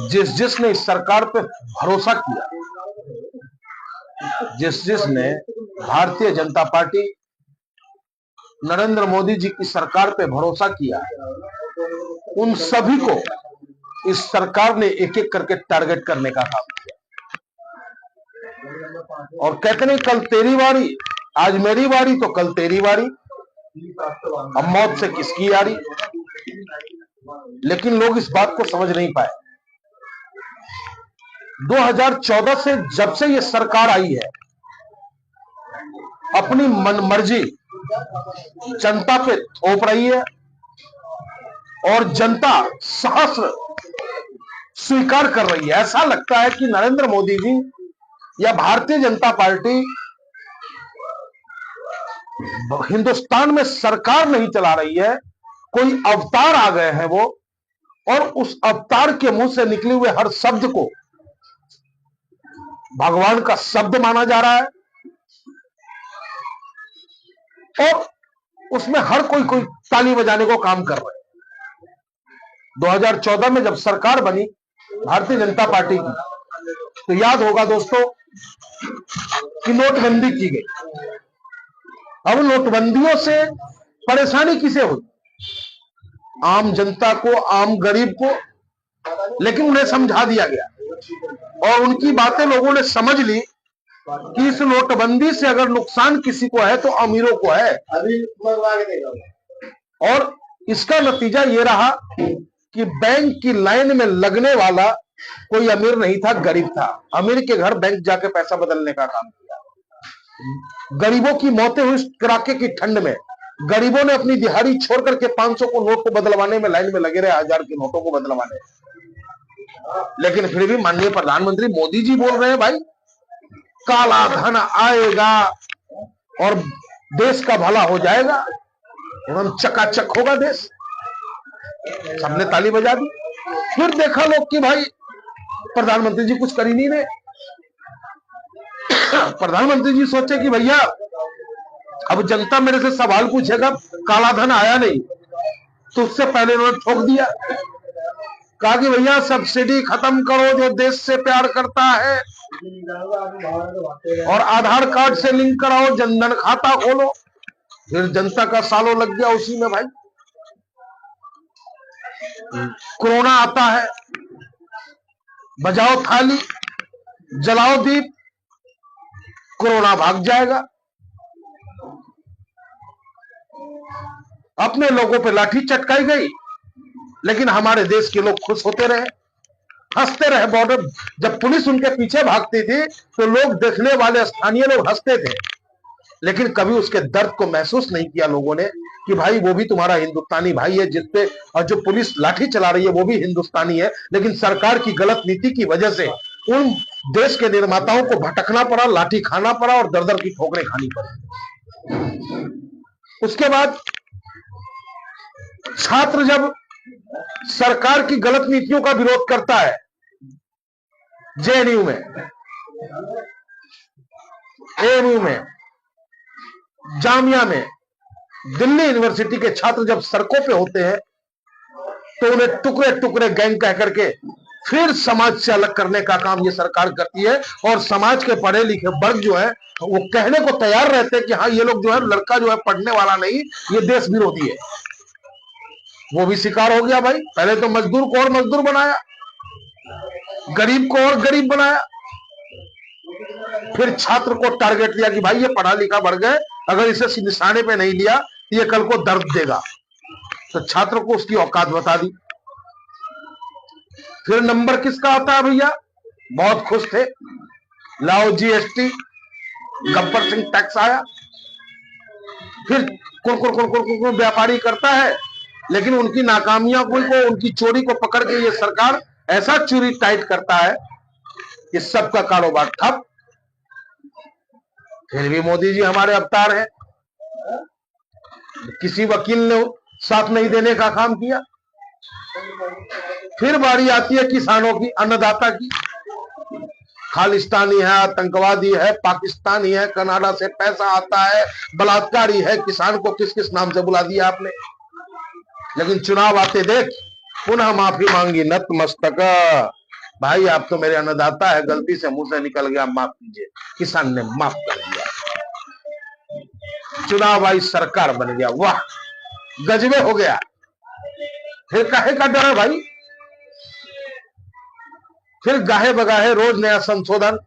जिसने इस सरकार पे भरोसा किया, जिसने भारतीय जनता पार्टी नरेंद्र मोदी जी की सरकार पे भरोसा किया, उन सभी को इस सरकार ने एक एक करके टारगेट करने का काम किया। और कहते नहीं कल तेरी बारी, आज मेरी बारी तो कल तेरी बारी, अब मौत से किसकी यारी। लेकिन लोग इस बात को समझ नहीं पाए। 2014 से जब से ये सरकार आई है, अपनी मनमर्जी जनता पे थोप रही है और जनता सहस्र स्वीकार कर रही है। ऐसा लगता है कि नरेंद्र मोदी जी या भारतीय जनता पार्टी हिंदुस्तान में सरकार नहीं चला रही है, कोई अवतार आ गए हैं वो, और उस अवतार के मुंह से निकले हुए हर शब्द को भगवान का शब्द माना जा रहा है और उसमें हर कोई ताली बजाने को काम कर रहे हैं। 2014 में जब सरकार बनी भारतीय जनता पार्टी की, तो याद होगा दोस्तों कि नोटबंदी की गई। अब नोटबंदियों से परेशानी किसे हुई? आम जनता को, आम गरीब को, लेकिन उन्हें समझा दिया गया और उनकी बातें लोगों ने समझ ली कि इस नोटबंदी से अगर नुकसान किसी को है तो अमीरों को है। और इसका नतीजा ये रहा कि बैंक की लाइन में लगने वाला कोई अमीर नहीं था, गरीब था। अमीर के घर बैंक जाके पैसा बदलने का काम किया। गरीबों की मौतें हुई कड़ाके की ठंड में। गरीबों ने अपनी दिहाड़ी छोड़ करके 500 को नोट को बदलवाने में लाइन में लगे रहे, 1000 के नोटों को बदलवाने। लेकिन फिर भी माननीय प्रधानमंत्री मोदी जी बोल रहे हैं भाई काला धन आएगा और देश का भला हो जाएगा, एकदम चकाचक होगा देश। सबने ताली बजा दी। फिर देखा लोग कि भाई प्रधानमंत्री जी कुछ कर ही नहीं रहे। प्रधानमंत्री जी सोचे कि भैया अब जनता मेरे से सवाल पूछेगा, काला धन आया नहीं, तो उससे पहले उन्होंने ठोक दिया, कहा कि भैया सब्सिडी खत्म करो जो देश से प्यार करता है, और आधार कार्ड से लिंक कराओ, जनधन खाता खोलो। फिर जनता का सालों लग गया उसी में भाई। कोरोना आता है, बजाओ थाली, जलाओ दीप, कोरोना भाग जाएगा। अपने लोगों पे लाठी चटकाई गई, लेकिन हमारे देश के लोग खुश होते रहे, हंसते रहे। बॉर्डर जब पुलिस उनके पीछे भागती थी तो लोग, देखने वाले स्थानीय लोग हंसते थे, लेकिन कभी उसके दर्द को महसूस नहीं किया लोगों ने कि भाई वो भी तुम्हारा हिंदुस्तानी भाई है जिसपे, और जो पुलिस लाठी चला रही है वो भी हिंदुस्तानी है। लेकिन सरकार की गलत नीति की वजह से उन देश के निर्माताओं को भटकना पड़ा, लाठी खाना पड़ा और दर दर की ठोकरें खानी पड़ी। उसके बाद छात्र जब सरकार की गलत नीतियों का विरोध करता है, जेएनयू में, एएमयू में, जामिया में, दिल्ली यूनिवर्सिटी के छात्र जब सड़कों पे होते हैं तो उन्हें टुकड़े टुकड़े गैंग कह करके फिर समाज से अलग करने का काम ये सरकार करती है। और समाज के पढ़े लिखे वर्ग जो है वो कहने को तैयार रहते हैं कि हाँ ये लोग जो है, लड़का जो है पढ़ने वाला नहीं, ये देश विरोधी है। वो भी शिकार हो गया भाई। पहले तो मजदूर को और मजदूर बनाया, गरीब को और गरीब बनाया, फिर छात्र को टारगेट लिया कि भाई ये पढ़ा लिखा बढ़ गए, अगर इसे निशाने पे नहीं लिया तो ये कल को दर्द देगा। तो छात्र को उसकी औकात बता दी। फिर नंबर किसका आता है भैया? बहुत खुश थे, लाओ जीएसटी, गब्बर सिंह टैक्स आया। फिर कुरकुर व्यापारी करता है, लेकिन उनकी नाकामियां को, उनकी चोरी को पकड़ के ये सरकार ऐसा चोरी टाइट करता है कि सबका कारोबार ठप। फिर भी मोदी जी हमारे अवतार हैं, किसी वकील ने साथ नहीं देने का काम किया। फिर बारी आती है किसानों की, अन्नदाता की। खालिस्तानी है, आतंकवादी है, पाकिस्तानी है, कनाडा से पैसा आता है, बलात्कारी है, किसान को किस किस नाम से बुला दिया आपने। लेकिन चुनाव आते देख पुनः माफी मांगी नतमस्तक। भाई आप तो मेरे अन्नदाता है, गलती से मुंह से निकल गया, माफ कीजिए। किसान ने माफ कर दिया, चुनाव आई, सरकार बन गया, वाह गजबे हो गया। फिर काहे का डर है भाई? फिर गाहे बगाहे रोज नया संशोधन,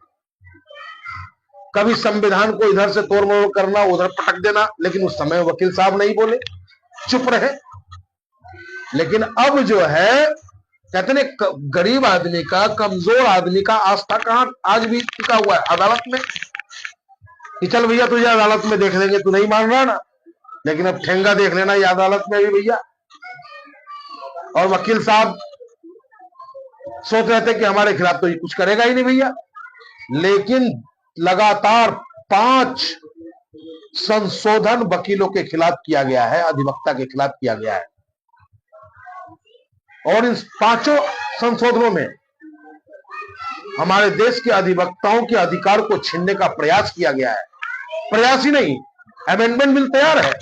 कभी संविधान को इधर से तोड़ मरोड़ करना, उधर पटक देना। लेकिन उस समय वकील साहब नहीं बोले, चुप रहे। लेकिन अब जो है कहते हैं गरीब आदमी का, कमजोर आदमी का आस्था कहां आज भी टिका हुआ है? अदालत में कि चल भैया तुझे अदालत में देख लेंगे, तू नहीं मान रहा ना, लेकिन अब ठेंगा देख लेना ये अदालत में भी भैया। और वकील साहब सोच रहे थे कि हमारे खिलाफ तो ये कुछ करेगा ही नहीं भैया, लेकिन लगातार 5 संशोधन वकीलों के खिलाफ किया गया है, अधिवक्ता के खिलाफ किया गया है। और इन 5 संशोधनों में हमारे देश के अधिवक्ताओं के अधिकार को छीनने का प्रयास किया गया है। प्रयास ही नहीं, अमेंडमेंट बिल तैयार है।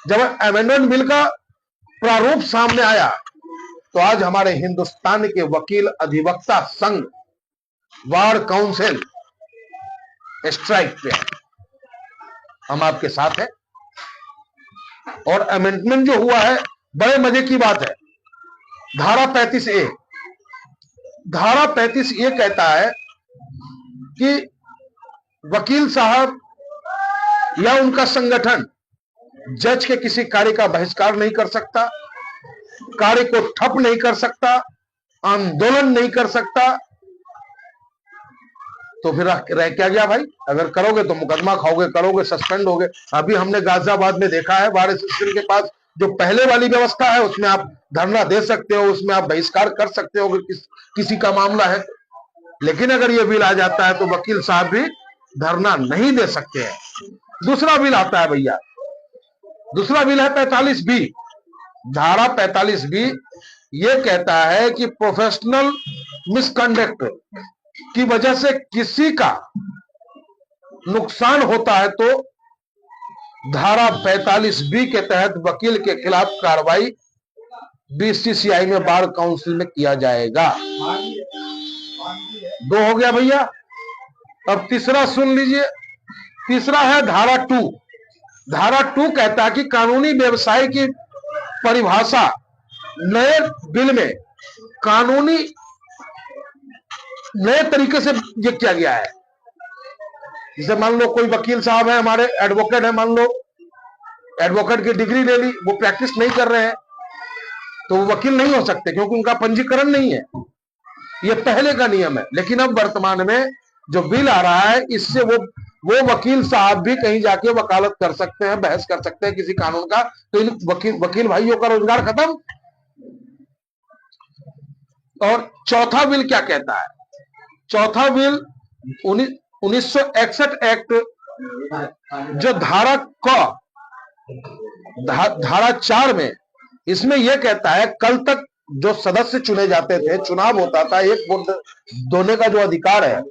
जब अमेंडमेंट बिल का प्रारूप सामने आया तो आज हमारे हिंदुस्तान के वकील अधिवक्ता संघ, बार काउंसिल स्ट्राइक पे है। हम आपके साथ हैं। और अमेंडमेंट जो हुआ है बड़े मजे की बात है। धारा 35A, धारा 35A कहता है कि वकील साहब या उनका संगठन जज के किसी कार्य का बहिष्कार नहीं कर सकता, कार्य को ठप नहीं कर सकता, आंदोलन नहीं कर सकता। तो फिर रह क्या गया भाई? अगर करोगे तो मुकदमा खाओगे, करोगे सस्पेंड होगे। अभी हमने गाजियाबाद में देखा है, बार एसोसिएशन के पास जो पहले वाली व्यवस्था है उसमें आप धरना दे सकते हो, उसमें आप बहिष्कार कर सकते हो अगर किसी का मामला है। लेकिन अगर ये बिल आ जाता है तो वकील साहब भी धरना नहीं दे सकते हैं। दूसरा बिल आता है भैया, दूसरा बिल है 45B। धारा 45B ये कहता है कि प्रोफेशनल मिसकंडक्ट की वजह से किसी का नुकसान होता है तो धारा 45B के तहत वकील के खिलाफ कार्रवाई बीसीसीआई में बार काउंसिल में किया जाएगा। 2 हो गया भैया। अब तीसरा सुन लीजिए, तीसरा है धारा 2। धारा 2 कहता है कि कानूनी व्यवसाय की परिभाषा नए बिल में कानूनी नए तरीके से ये किया गया है। जैसे मान लो कोई वकील साहब है, हमारे एडवोकेट है, मान लो एडवोकेट की डिग्री ले ली, वो प्रैक्टिस नहीं कर रहे हैं तो वो वकील नहीं हो सकते क्योंकि उनका पंजीकरण नहीं है। ये पहले का नियम है। लेकिन अब वर्तमान में जो बिल आ रहा है इससे वो वकील साहब भी कहीं जाके वकालत कर सकते हैं, बहस कर सकते हैं किसी कानून का। तो इन वकील भाइयों का रोजगार खत्म। और चौथा बिल क्या कहता है? चौथा बिल 1961 एक्ट जो धारा 4 में, इसमें यह कहता है कल तक जो सदस्य चुने जाते थे, चुनाव होता था, एक वोट देने का जो अधिकार है,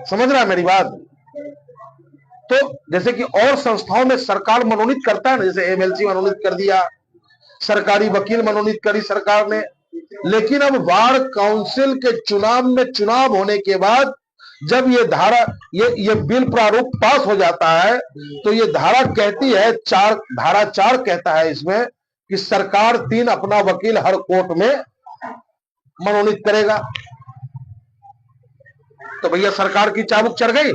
समझ रहा है मेरी बात? तो जैसे कि और संस्थाओं में सरकार मनोनीत करता है ना, जैसे एमएलसी मनोनीत कर दिया, सरकारी वकील मनोनीत करी सरकार ने। लेकिन अब बार काउंसिल के चुनाव में चुनाव होने के बाद जब ये धारा ये बिल प्रारूप पास हो जाता है तो ये धारा कहती है, धारा 4 कहता है इसमें कि सरकार 3 अपना वकील हर कोर्ट में मनोनीत करेगा। तो भैया सरकार की चाबुक चढ़ गई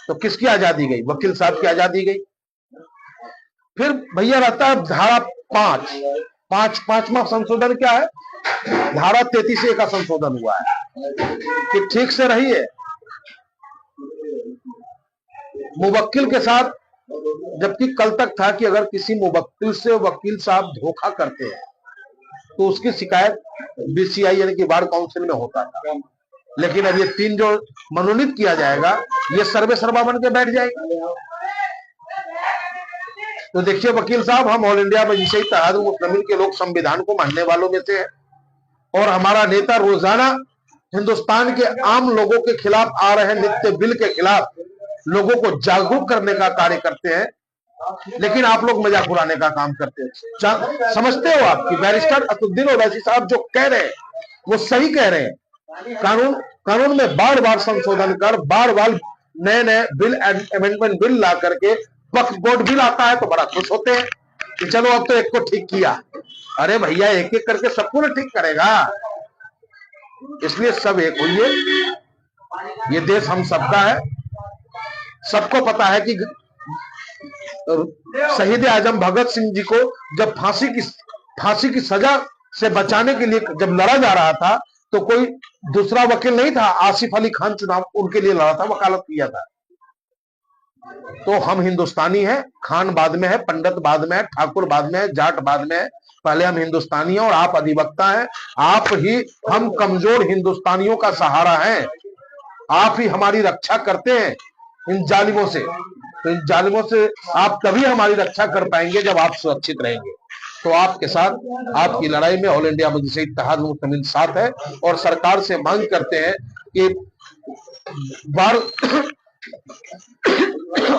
तो किसकी आजादी गई? वकील साहब की आजादी गई। फिर भैया रहता है धारा 5वां संशोधन क्या है? धारा 33A का संशोधन हुआ है कि ठीक से रहिए, मुवक्किल के साथ, जबकि कल तक था कि अगर किसी मुवक्किल से वकील साहब धोखा करते हैं तो उसकी शिकायत बीसीआई यानी कि बार काउंसिल में होता था। लेकिन अब ये 3 जो मनोनीत किया जाएगा ये सर्वे सर्वा बन के बैठ जाएगा। तो देखिए वकील साहब, हम ऑल इंडिया मजलिस इत्तेहाद मुस्लिमीन के लोग संविधान को मानने वालों में से है और हमारा नेता रोजाना हिंदुस्तान के आम लोगों के खिलाफ आ रहे नित्य बिल के खिलाफ लोगों को जागरूक करने का कार्य करते हैं। लेकिन आप लोग मजाक उड़ाने का काम करते हैं। समझते हो आप कि बैरिस्टर असदुद्दीन ओवैसी साहब जो कह रहे हैं वो सही कह रहे हैं। कानून में बार बार संशोधन कर, बार बार नए नए बिल, अमेंडमेंट बिल ला करके, वक्फ बोर्ड बिल आता है तो बड़ा खुश होते हैं कि चलो अब तो एक को ठीक किया। अरे भैया, एक एक करके सबको ना ठीक करेगा। इसलिए सब एक होइए, ये देश हम सबका है। सबको पता है कि शहीद आजम भगत सिंह जी को जब फांसी की सजा से बचाने के लिए जब लड़ा जा रहा था तो कोई दूसरा वकील नहीं था, आसिफ अली खान चुनाव उनके लिए लड़ा था, वकालत किया था। तो हम हिंदुस्तानी हैं, खान बाद में है, पंडित बाद में है, ठाकुर बाद में है, जाट बाद में है, पहले हम हिंदुस्तानी हैं और आप अधिवक्ता हैं। आप ही हम कमजोर हिंदुस्तानियों का सहारा हैं, आप ही हमारी रक्षा करते हैं इन जालिमों से। तो इन जालिमों से आप तभी हमारी रक्षा कर पाएंगे जब आप सुरक्षित रहेंगे। तो आपके साथ, आपकी लड़ाई में ऑल इंडिया मजलिस इत्तेहाद मुस्लिमीन साथ है और सरकार से मांग करते हैं कि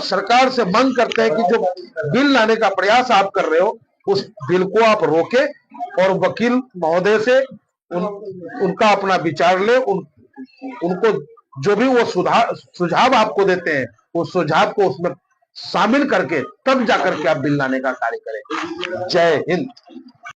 सरकार से मांग करते हैं कि जो बिल लाने का प्रयास आप कर रहे हो उस बिल को आप रोके और वकील महोदय से उनका अपना विचार ले, उनको जो भी वो सुझाव आपको देते हैं उस सुझाव को उसमें शामिल करके तब जाकर के आप बिल लाने का कार्य करें। जय हिंद।